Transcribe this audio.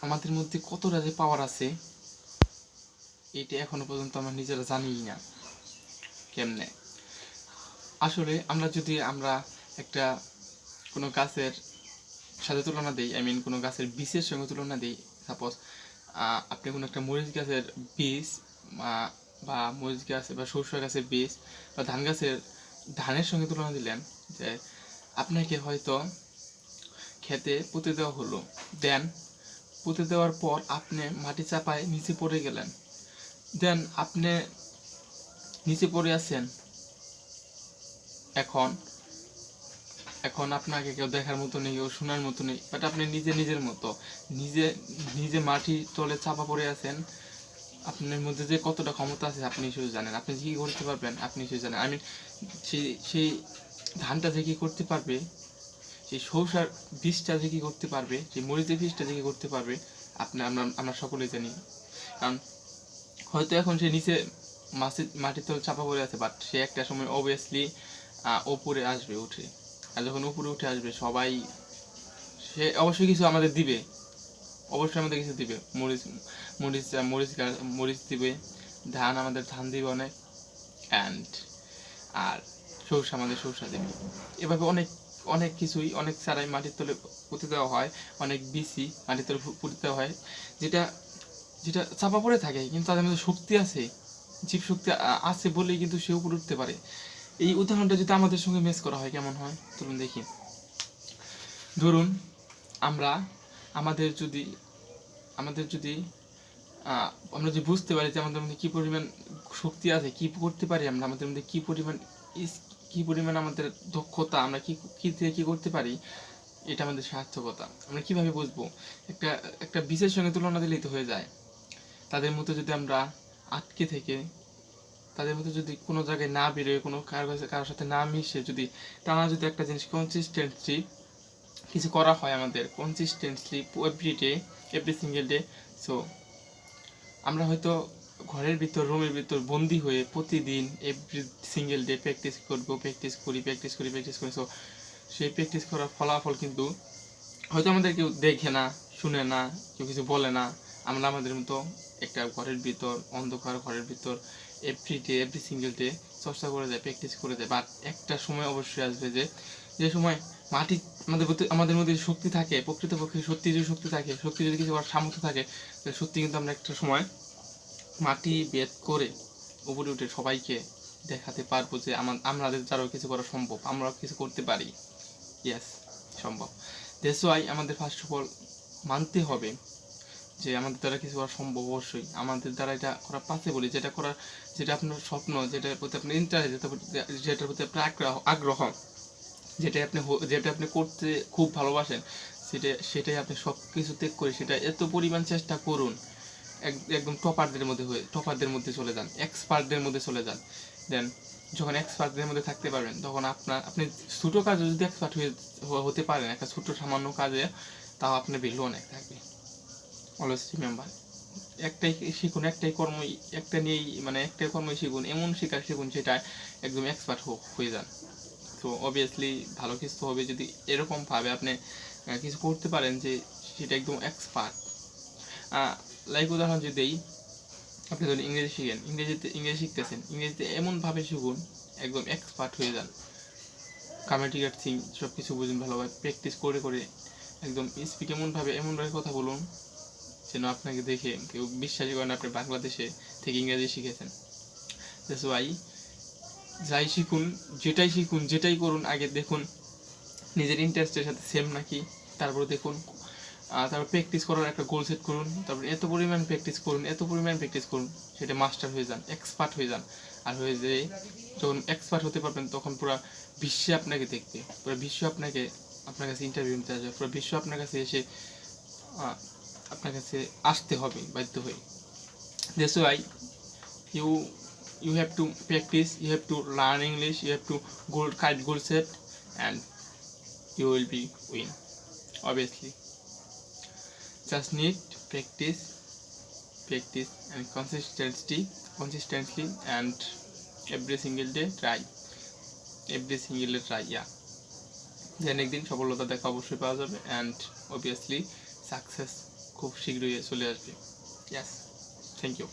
আমাদের মধ্যে কতটা যে পাওয়ার আছে এটা এখনো পর্যন্ত আমরা নিজেরা জানিই না কেমনে। আসলে আমরা একটা কোনো গাছের সাথে তুলনা দিই, কোনো গাছের বীজের সঙ্গে তুলনা দিই। সাপোজ আপনি কোনো একটা মরিচ গাছের বীজ বা মরিচ গাছ বা সরষে গাছের বীজ বা ধানের সঙ্গে তুলনা দিলেন, যে আপনাকে হয়তো খেতে পুঁতে দেওয়া হলো, দেন পুঁতে দেওয়ার পর আপনি মাটি চাপায় নিচে পড়ে গেলেন, দেন আপনি নিচে পড়ে আছেন। এখন এখন আপনাকে কেউ দেখার মতো নেই, কেউ শোনার মতো নেই, বাট আপনি নিজের মতো নিজে নিজে মাটির তলে চাপা পড়ে আছেন। আপনার মধ্যে যে কতটা ক্ষমতা আছে আপনি শুধু জানেন, আপনি যে কী করতে পারবেন আপনি শুধু জানেন। সেই ধানটা যে কী করতে পারবে, সেই সৌসার বীজটা যে কী করতে পারবে, সেই মরিচের বীজটা যে কী করতে পারবে আমরা সকলেই জানি। কারণ হয়তো এখন সে নিচে মাটির তলে চাপা পড়ে আছে, বাট সে একটা সময় অবভিয়াসলি ওপরে আসবে উঠে। আর যখন উপরে উঠে আসবে সবাই, সে অবশ্যই কিছু আমাদের দিবে, অবশ্যই আমাদের কিছু দিবে। মরিচ মরিচ মরিচ মরিচ দিবে, আমাদের ধান দিবে অনেক, অ্যান্ড আর সরষা দেবে। এভাবে অনেক অনেক কিছুই, অনেক চারাই মাটির তলে পুঁতে দেওয়া হয়, অনেক বিচি মাটির তলে পুঁতে দেওয়া হয়, যেটা যেটা চাপা পড়ে থাকে, কিন্তু তাদের মধ্যে শক্তি আছে, জীব শক্তি আছে বলেই কিন্তু সে উপরে উঠতে পারে। এই উদাহরণটা যদি আমাদের সঙ্গে ম্যাচ করা হয় কেমন হয় চলুন দেখি। ধরুন আমরা আমাদের যদি আমাদের যদি আমরা যদি বুঝতে পারি যে আমাদের মধ্যে কী পরিমাণ শক্তি আছে, কী করতে পারি আমরা, আমাদের মধ্যে কী পরিমাণ আমাদের দক্ষতা, আমরা কী থেকে কী করতে পারি, এটা আমাদের সার্থকতা। আমরা কীভাবে বুঝবো? একটা একটা বীজের সঙ্গে তুলনা দিলেই তো হয়ে যায়। তাদের মধ্যে যদি আমরা আটকে থেকে, তাদের মধ্যে যদি কোনো জায়গায় না বেরোয়, কোনো কারোর সাথে না মিশে, যদি টানা যদি একটা জিনিস কনসিস্টেন্টলি কিছু করা হয়, আমাদের consistently every single day, so আমরা হয়তো ঘরের ভিতর, রুমের ভিতর বন্দি হয়ে প্রতিদিন এভরি সিঙ্গেল ডে প্র্যাকটিস করি। সো সেই প্র্যাকটিস করার ফলাফল কিন্তু হয়তো আমাদের কেউ দেখে না, শুনে না, কেউ কিছু বলে না। আমরা আমাদের মতো একটা ঘরের ভিতর, অন্ধকার ঘরের ভিতর এভরি সিঙ্গেল ডে চর্চা করে যায়, প্র্যাকটিস করে যায়। বাট একটা সময় অবশ্যই আসবে যে সময় মাটি আমাদের মধ্যে শক্তি থাকে, প্রকৃতপক্ষে সত্যি যদি শক্তি থাকে, সত্যি যদি কিছু করার সামর্থ্য থাকে, তাহলে সত্যি কিন্তু আমরা একটা সময় মাটি ভেদ করে উপরে উঠে সবাইকে দেখাতে পারবো যে আমাদের দ্বারাও কিছু করা সম্ভব, আমরাও কিছু করতে পারি। ইয়েস, সম্ভব। দ্যাটস ওয়াই আমাদের ফার্স্ট অফ অল মানতে হবে যে আমাদের দ্বারা কিছু করা সম্ভব। অবশ্যই আমাদের দ্বারা এটা করা পসিবল, যেটা আপনার স্বপ্ন, যেটার প্রতি আপনার ইন্টারেস্ট, যেটার প্রতি আপনার আগ্রহ, যেটা আপনি করতে খুব ভালোবাসেন, সেটাই আপনি সব কিছু ত্যাগ করে সেটা এত পরিমাণ চেষ্টা করুন, একদম টপারদের মধ্যে চলে যান, এক্সপার্টদের মধ্যে চলে যান। দেন যখন এক্সপার্টদের মধ্যে থাকতে পারবেন, তখন আপনি ছোটো কাজে যদি এক্সপার্ট হতে পারেন, একটা ছোটো সামান্য কাজে, তাও আপনার ভ্যালু অনেক থাকবে। অলওয়েজ রিমেম্বার, একটাই কর্মই, একটাই কর্মই শিখুন, এমন শিখুন সেটা একদম এক্সপার্ট হয়ে যান। তো অবভিয়াসলি ভালো কিছু হবে যদি এরকমভাবে আপনি কিছু করতে পারেন যে সেটা একদম এক্সপার্ট। লাইক উদাহরণ যদি দেই, আপনি যদি ইংরেজি শিখেন, ইংরেজি শিখতেছেন, ইংরেজিতে এমনভাবে শিখুন একদম এক্সপার্ট হয়ে যান, গ্রামাটিক্যাল থিং সব কিছু বুঝুন ভালোভাবে, প্র্যাকটিস করে একদম স্পিক এমনভাবে কথা বলুন যেন আপনাকে দেখে কেউ বিশ্বাসই করেন আপনি বাংলাদেশে থেকে ইংরেজি শিখেছেন। দ্যাটস ওয়াই যেটাই শিখুন যেটাই করুন, আগে দেখুন নিজের ইন্টারেস্টের সাথে সেম নাকি, তারপর দেখুন, তারপর প্র্যাকটিস করার একটা গোল সেট করুন, তারপর এত পরিমাণ প্র্যাকটিস করুন, সেটা মাস্টার হয়ে যান, এক্সপার্ট হয়ে যান। আর হয়ে যেয়ে যখন এক্সপার্ট হতে পারবেন, তখন পুরো বিশ্বে আপনাকে দেখবে, পুরো বিশ্ব আপনার কাছে ইন্টারভিউ নিতে আসবে, পুরো বিশ্ব আপনার কাছে এসে আপনার কাছে আসতে হবে বাধ্য হয়ে। That's why you have to practice, you have to learn English, you have to goal set, and you will be win. Obviously, just need practice and consistently, and every single day try, yeah. then একদিন সফলতা দেখা অবশ্যই পাওয়া যাবে, and obviously success খুব খুব শীঘ্রই চলে আসবে। ইয়াস, থ্যাংক ইউ।